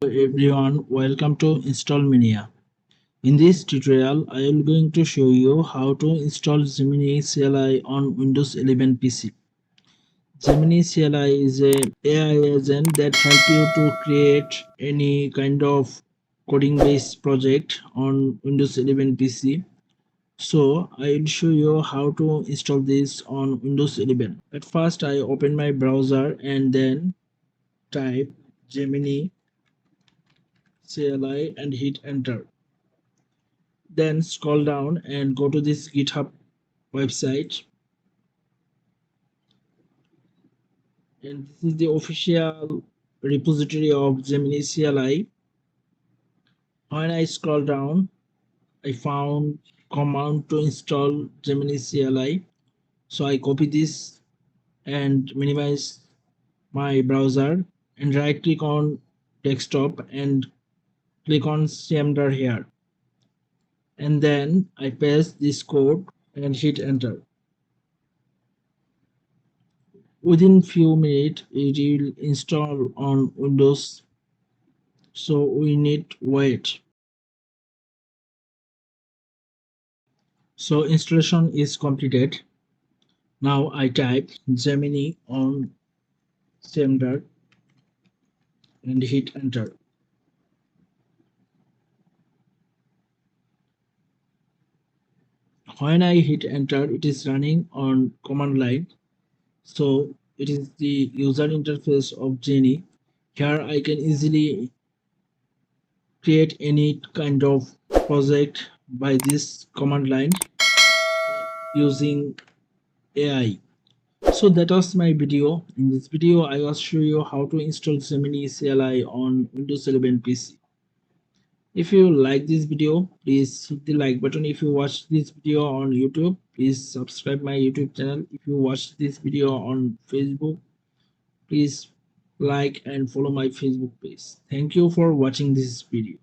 Everyone, welcome to install Mania. In this tutorial, I am going to show you how to install Gemini CLI on Windows 11 PC. Gemini CLI is a AI agent that help you to create any kind of coding based project on Windows 11 PC. So I will show you how to install this on Windows 11. At first, I open my browser and then type Gemini CLI and hit enter. Then scroll down and go to this GitHub website, and this is the official repository of Gemini CLI. When I scroll down, I found command to install Gemini CLI, so I copy this and minimize my browser and right click on desktop and click on CMDAR here, and then I paste this code and hit enter. Within few minutes it will install on Windows, so we need wait. So installation is completed. Now I type Gemini on Semdar and hit enter. When I hit enter, it is running on command line. So it is the user interface of Genie. Here I can easily create any kind of project by this command line using AI. So that was my video. In this video, I will show you how to install Gemini CLI on Windows 11 PC. If you like this video, please hit the like button. If you watch this video on YouTube, please subscribe my YouTube channel. If you watch this video on Facebook, please like and follow my Facebook page. Thank you for watching this video.